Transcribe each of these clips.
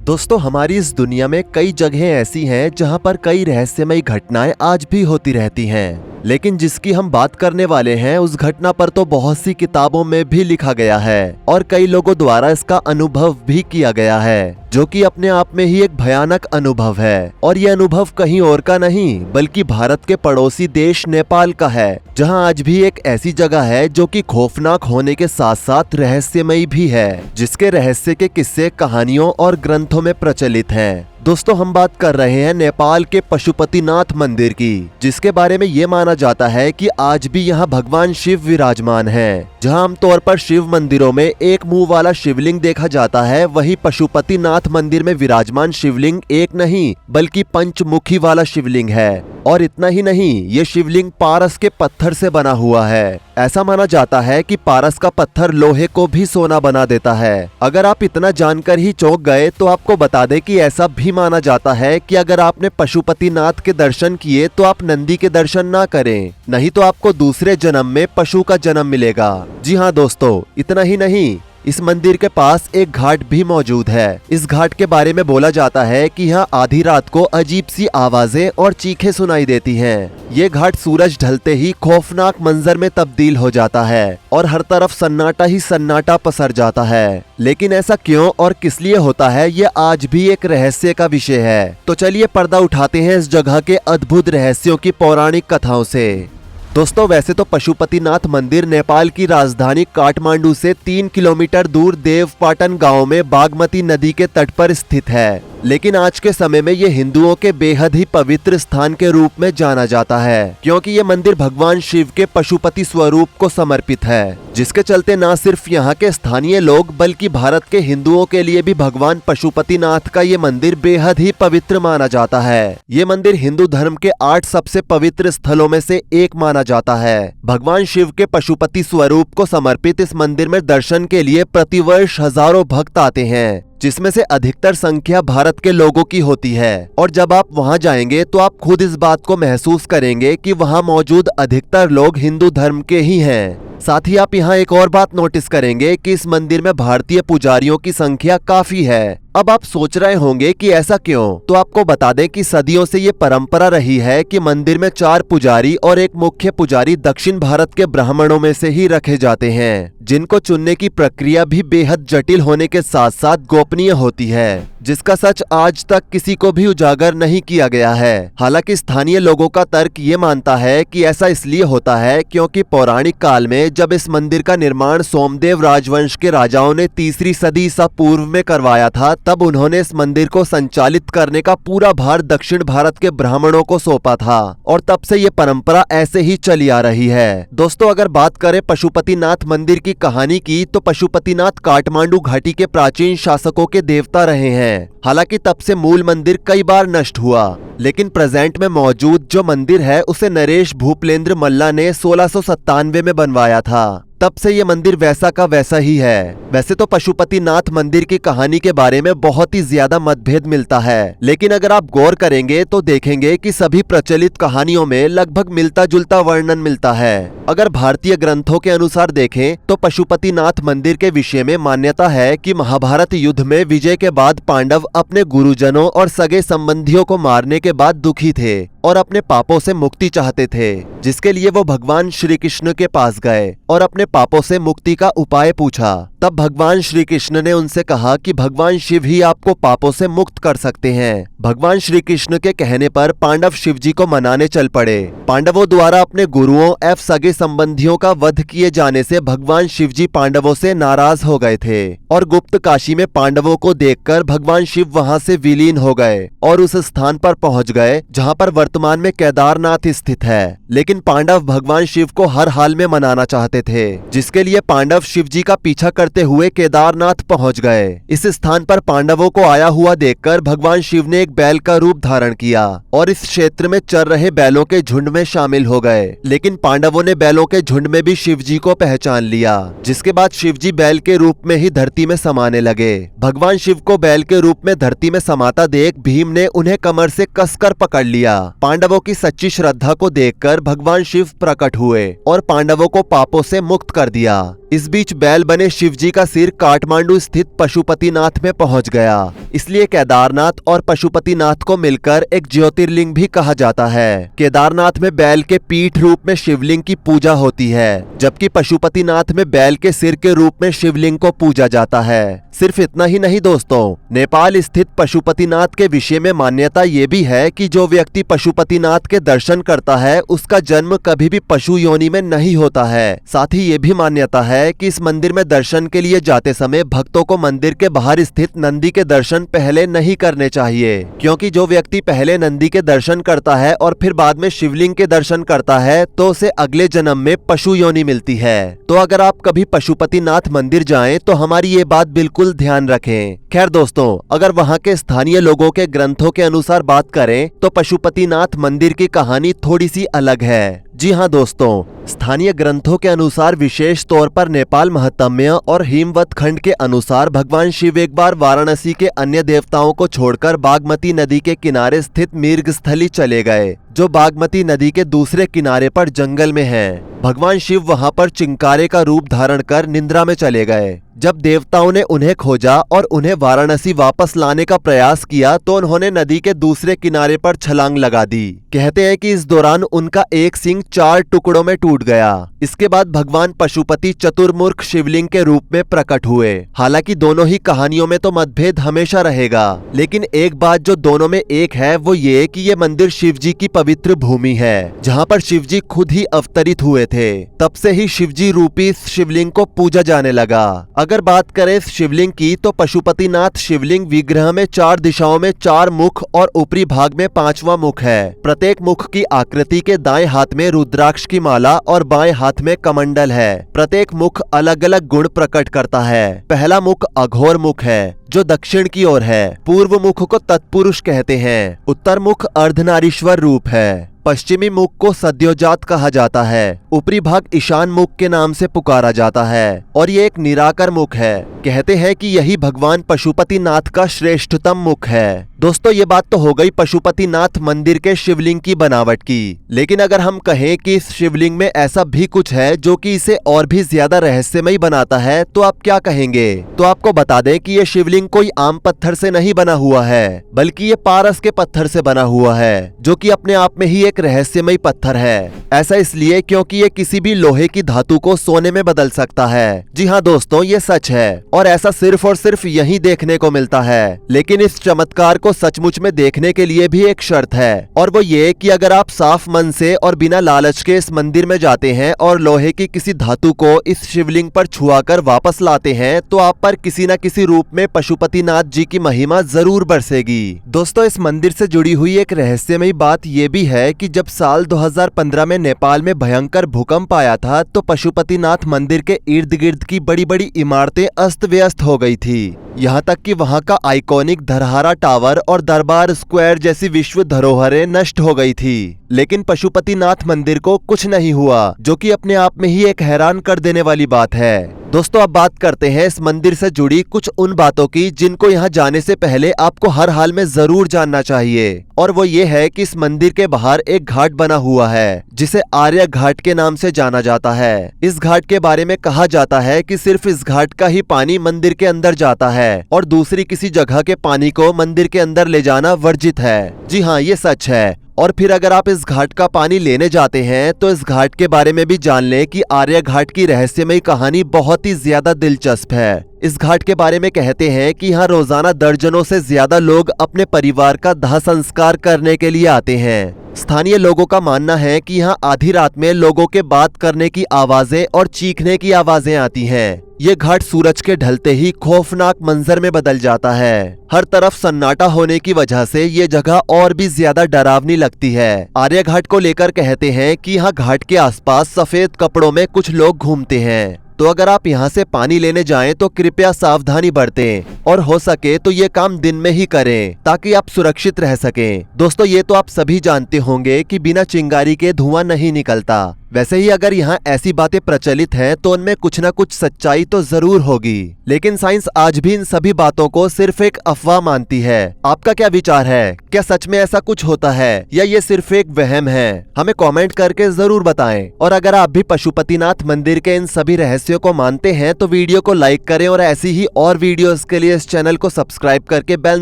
दोस्तों, हमारी इस दुनिया में कई जगहें ऐसी हैं जहां पर कई रहस्यमयी घटनाएं आज भी होती रहती हैं। लेकिन जिसकी हम बात करने वाले हैं उस घटना पर तो बहुत सी किताबों में भी लिखा गया है और कई लोगों द्वारा इसका अनुभव भी किया गया है, जो कि अपने आप में ही एक भयानक अनुभव है। और ये अनुभव कहीं और का नहीं बल्कि भारत के पड़ोसी देश नेपाल का है, जहां आज भी एक ऐसी जगह है जो कि खौफनाक होने के साथ साथ रहस्यमयी भी है, जिसके रहस्य के किस्से कहानियों और ग्रंथों में प्रचलित हैं। दोस्तों, हम बात कर रहे हैं नेपाल के पशुपतिनाथ मंदिर की, जिसके बारे में ये माना जाता है कि आज भी यहाँ भगवान शिव विराजमान हैं। जहाँ आमतौर पर शिव मंदिरों में एक मुंह वाला शिवलिंग देखा जाता है, वहीं पशुपतिनाथ मंदिर में विराजमान शिवलिंग एक नहीं बल्कि पंचमुखी वाला शिवलिंग है। और इतना ही नहीं, ये शिवलिंग पारस के पत्थर से बना हुआ है। ऐसा माना जाता है कि पारस का पत्थर लोहे को भी सोना बना देता है। अगर आप इतना जानकर ही चौंक गए तो आपको बता दें कि ऐसा भी माना जाता है कि अगर आपने पशुपतिनाथ के दर्शन किए तो आप नंदी के दर्शन ना करें, नहीं तो आपको दूसरे जन्म में पशु का जन्म मिलेगा। जी हाँ दोस्तों, इतना ही नहीं, इस मंदिर के पास एक घाट भी मौजूद है। इस घाट के बारे में बोला जाता है कि यहाँ आधी रात को अजीब सी आवाजें और चीखें सुनाई देती हैं। ये घाट सूरज ढलते ही खौफनाक मंजर में तब्दील हो जाता है और हर तरफ सन्नाटा ही सन्नाटा पसर जाता है। लेकिन ऐसा क्यों और किस लिए होता है, ये आज भी एक रहस्य का विषय है। तो चलिए पर्दा उठाते हैं इस जगह के अद्भुत रहस्यों की पौराणिक कथाओं से। दोस्तों, वैसे तो पशुपतिनाथ मंदिर नेपाल की राजधानी काठमांडू से 3 किलोमीटर दूर देवपाटन गांव में बागमती नदी के तट पर स्थित है, लेकिन आज के समय में ये हिंदुओं के बेहद ही पवित्र स्थान के रूप में जाना जाता है, क्योंकि ये मंदिर भगवान शिव के पशुपति स्वरूप को समर्पित है, जिसके चलते न सिर्फ यहाँ के स्थानीय लोग बल्कि भारत के हिंदुओं के लिए भी भगवान पशुपतिनाथ का ये मंदिर बेहद ही पवित्र माना जाता है। ये मंदिर हिंदू धर्म के 8 सबसे पवित्र स्थलों में से एक माना जाता है। भगवान शिव के पशुपति स्वरूप को समर्पित इस मंदिर में दर्शन के लिए प्रतिवर्ष हजारों भक्त आते हैं, जिसमें से अधिकतर संख्या भारत के लोगों की होती है। और जब आप वहां जाएंगे तो आप खुद इस बात को महसूस करेंगे कि वहां मौजूद अधिकतर लोग हिंदू धर्म के ही हैं। साथ ही आप यहाँ एक और बात नोटिस करेंगे कि इस मंदिर में भारतीय पुजारियों की संख्या काफी है। अब आप सोच रहे होंगे कि ऐसा क्यों, तो आपको बता दें कि सदियों से ये परंपरा रही है कि मंदिर में 4 पुजारी और एक मुख्य पुजारी दक्षिण भारत के ब्राह्मणों में से ही रखे जाते हैं, जिनको चुनने की प्रक्रिया भी बेहद जटिल होने के साथ साथ गोपनीय होती है, जिसका सच आज तक किसी को भी उजागर नहीं किया गया है। हालांकि स्थानीय लोगों का तर्क ये मानता है कि ऐसा इसलिए होता है क्योंकि पौराणिक काल में जब इस मंदिर का निर्माण सोमदेव राजवंश के राजाओं ने 3री सदी ईसा पूर्व में करवाया था, तब उन्होंने इस मंदिर को संचालित करने का पूरा भार दक्षिण भारत के ब्राह्मणों को सौंपा था और तब से ये परंपरा ऐसे ही चली आ रही है। दोस्तों, अगर बात करें पशुपतिनाथ मंदिर की कहानी की, तो पशुपतिनाथ काठमांडू घाटी के प्राचीन शासकों के देवता रहे हैं। हालांकि तब से मूल मंदिर कई बार नष्ट हुआ, लेकिन प्रेजेंट में मौजूद जो मंदिर है उसे नरेश भूपलेंद्र मल्ला ने 1697 में बनवाया था। तब से ये मंदिर वैसा का वैसा ही है। वैसे तो पशुपतिनाथ मंदिर की कहानी के बारे में बहुत ही ज्यादा मतभेद मिलता है, लेकिन अगर आप गौर करेंगे तो देखेंगे कि सभी प्रचलित कहानियों में लगभग मिलता जुलता वर्णन मिलता है। अगर भारतीय ग्रंथों के अनुसार देखें तो पशुपतिनाथ मंदिर के विषय में मान्यता है कि महाभारत युद्ध में विजय के बाद पांडव अपने गुरुजनों और सगे संबंधियों को मारने के बाद दुखी थे और अपने पापों से मुक्ति चाहते थे, जिसके लिए वो भगवान श्री कृष्ण के पास गए और अपने पापों से मुक्ति का उपाय पूछा। तब भगवान श्री कृष्ण ने उनसे कहा कि भगवान शिव ही आपको पापों से मुक्त कर सकते हैं। भगवान श्री कृष्ण के कहने पर पांडव शिव जी को मनाने चल पड़े। पांडवों द्वारा अपने गुरुओं एवं सगे संबंधियों का वध किए जाने से भगवान शिव जी पांडवों से नाराज हो गए थे और गुप्त काशी में पांडवों को देखकर भगवान शिव वहां से विलीन हो गए और उस स्थान पर पहुंच गए जहां पर वर्तमान में केदारनाथ स्थित है। लेकिन पांडव भगवान शिव को हर हाल में मनाना चाहते थे, जिसके लिए पांडव शिव जी का पीछा करते हुए केदारनाथ पहुंच गए। इस स्थान पर पांडवों को आया हुआ देखकर भगवान शिव ने एक बैल का रूप धारण किया और इस क्षेत्र में चर रहे बैलों के झुंड में शामिल हो गए। लेकिन पांडवों ने बैलों के झुंड में भी शिव जी को पहचान लिया, जिसके बाद शिव जी बैल के रूप में ही धरती में समाने लगे। भगवान शिव को बैल के रूप में धरती में समाता देख भीम ने उन्हें कमर से कसकर पकड़ लिया। पांडवों की सच्ची श्रद्धा को देखकर भगवान शिव प्रकट हुए और पांडवों को पापों से मुक्त कर दिया। इस बीच बैल बने शिवजी का सिर काठमांडू स्थित पशुपतिनाथ में पहुंच गया। इसलिए केदारनाथ और पशुपतिनाथ को मिलकर एक ज्योतिर्लिंग भी कहा जाता है। केदारनाथ में बैल के पीठ रूप में शिवलिंग की पूजा होती है, जबकि पशुपतिनाथ में बैल के सिर के रूप में शिवलिंग को पूजा जाता है। सिर्फ इतना ही नहीं दोस्तों, नेपाल स्थित पशुपतिनाथ के विषय में मान्यता ये भी है कि जो व्यक्ति पशुपतिनाथ के दर्शन करता है उसका जन्म कभी भी पशु योनि में नहीं होता है। साथ ही ये भी मान्यता है कि इस मंदिर में दर्शन के लिए जाते समय भक्तों को मंदिर के बाहर स्थित नंदी के दर्शन पहले नहीं करने चाहिए, क्योंकि जो व्यक्ति पहले नंदी के दर्शन करता है और फिर बाद में शिवलिंग के दर्शन करता है तो उसे अगले जन्म में पशु योनि मिलती है। तो अगर आप कभी पशुपतिनाथ मंदिर जाएं तो हमारी ये बात बिल्कुल ध्यान रखें। खैर दोस्तों, अगर वहां के स्थानीय लोगों के ग्रंथों के अनुसार बात करें तो पशुपतिनाथ मंदिर की कहानी थोड़ी सी अलग है। जी हाँ दोस्तों, स्थानीय ग्रंथों के अनुसार विशेष तौर पर नेपाल महात्म्य और हिमवत खंड के अनुसार भगवान शिव एक बार वाराणसी के अन्य देवताओं को छोड़कर बागमती नदी के किनारे स्थित मिर्गस्थली चले गए, जो बागमती नदी के दूसरे किनारे पर जंगल में है। भगवान शिव वहां पर चिंकारे का रूप धारण कर निद्रा में चले गए। जब देवताओं ने उन्हें खोजा और उन्हें वाराणसी वापस लाने का प्रयास किया तो उन्होंने नदी के दूसरे किनारे पर छलांग लगा दी। कहते हैं कि इस दौरान उनका एक सिंग 4 टुकड़ों में टूट गया। इसके बाद भगवान पशुपति चतुर्मुख शिवलिंग के रूप में प्रकट हुए। हालांकि दोनों ही कहानियों में तो मतभेद हमेशा रहेगा, लेकिन एक बात जो दोनों में एक है वो ये कि ये मंदिर शिवजी की पवित्र भूमि है, जहाँ पर शिवजी खुद ही अवतरित हुए थे। तब से ही शिवजी रूपी इस शिवलिंग को पूजा जाने लगा। अगर बात करें इस शिवलिंग की तो पशुपतिनाथ शिवलिंग विग्रह में 4 दिशाओं में 4 मुख और ऊपरी भाग में 5वां मुख है। प्रत्येक मुख की आकृति के दाएं हाथ में रुद्राक्ष की माला और बाएं हाथ में कमंडल है। प्रत्येक मुख अलग अलग गुण प्रकट करता है। पहला मुख अघोर मुख है, जो दक्षिण की ओर है। पूर्व मुख को तत्पुरुष कहते हैं। उत्तर मुख अर्धनारीश्वर रूप है। पश्चिमी मुख को सद्योजात कहा जाता है। ऊपरी भाग ईशान मुख के नाम से पुकारा जाता है और ये एक निराकर मुख है। कहते हैं कि यही भगवान पशुपतिनाथ का श्रेष्ठतम मुख है। दोस्तों, ये बात तो हो गई पशुपतिनाथ मंदिर के शिवलिंग की बनावट की, लेकिन अगर हम कहें कि इस शिवलिंग में ऐसा भी कुछ है जो कि इसे और भी ज्यादा रहस्यमयी बनाता है तो आप क्या कहेंगे? तो आपको बता दें कि ये शिवलिंग कोई आम पत्थर से नहीं बना हुआ है, बल्कि ये पारस के पत्थर से बना हुआ है, जो कि अपने आप में ही एक रहस्यमयी पत्थर है। ऐसा इसलिए क्योंकि ये किसी भी लोहे की धातु को सोने में बदल सकता है। जी हाँ दोस्तों, ये सच है और ऐसा सिर्फ और सिर्फ यही देखने को मिलता है। लेकिन इस चमत्कार को सचमुच में देखने के लिए भी एक शर्त है, और वो ये कि अगर आप साफ मन से और बिना लालच के इस मंदिर में जाते हैं और लोहे की किसी धातु को इस शिवलिंग पर छुआकर वापस लाते हैं तो आप पर किसी न किसी रूप में पशुपतिनाथ जी की महिमा जरूर बरसेगी। दोस्तों, इस मंदिर से जुड़ी हुई एक रहस्यमयी बात ये भी है कि जब साल 2015 में नेपाल में भयंकर भूकंप आया था तो पशुपतिनाथ मंदिर के इर्द गिर्द की बड़ी बड़ी इमारतें अस्त व्यस्त हो गई थी। यहाँ तक कि वहाँ का आइकॉनिक धरहरा टावर और दरबार स्क्वायर जैसी विश्व धरोहरें नष्ट हो गई थी। लेकिन पशुपतिनाथ मंदिर को कुछ नहीं हुआ, जो कि अपने आप में ही एक हैरान कर देने वाली बात है। दोस्तों, अब बात करते हैं इस मंदिर से जुड़ी कुछ उन बातों की जिनको यहाँ जाने से पहले आपको हर हाल में जरूर जानना चाहिए। और वो ये है कि इस मंदिर के बाहर एक घाट बना हुआ है जिसे आर्य घाट के नाम से जाना जाता है। इस घाट के बारे में कहा जाता है कि सिर्फ इस घाट का ही पानी मंदिर के अंदर जाता है और दूसरी किसी जगह के पानी को मंदिर के अंदर ले जाना वर्जित है। जी हाँ, ये सच है। और फिर अगर आप इस घाट का पानी लेने जाते हैं तो इस घाट के बारे में भी जान लें कि आर्य घाट की रहस्यमयी कहानी बहुत ही ज्यादा दिलचस्प है। इस घाट के बारे में कहते हैं कि यहाँ रोजाना दर्जनों से ज्यादा लोग अपने परिवार का दाह संस्कार करने के लिए आते हैं। स्थानीय लोगों का मानना है कि यहाँ आधी रात में लोगों के बात करने की आवाजें और चीखने की आवाजें आती हैं। ये घाट सूरज के ढलते ही खौफनाक मंजर में बदल जाता है। हर तरफ सन्नाटा होने की वजह से ये जगह और भी ज्यादा डरावनी लगती है। आर्य घाट को लेकर कहते हैं कि यहाँ घाट के आसपास सफेद कपड़ों में कुछ लोग घूमते हैं। तो अगर आप यहाँ से पानी लेने जाएं तो कृपया सावधानी बरतें और हो सके तो ये काम दिन में ही करें ताकि आप सुरक्षित रह सकें। दोस्तों, ये तो आप सभी जानते होंगे कि बिना चिंगारी के धुआं नहीं निकलता। वैसे ही अगर यहाँ ऐसी बातें प्रचलित हैं तो उनमें कुछ ना कुछ सच्चाई तो जरूर होगी, लेकिन साइंस आज भी इन सभी बातों को सिर्फ एक अफवाह मानती है। आपका क्या विचार है? क्या सच में ऐसा कुछ होता है या ये सिर्फ एक वहम है? हमें कमेंट करके जरूर बताएं। और अगर आप भी पशुपतिनाथ मंदिर के इन सभी रहस्यों को मानते हैं तो वीडियो को लाइक करें और ऐसी ही और वीडियोस के लिए इस चैनल को सब्सक्राइब करके बेल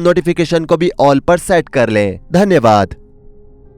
नोटिफिकेशन को भी ऑल पर सेट कर लें। धन्यवाद।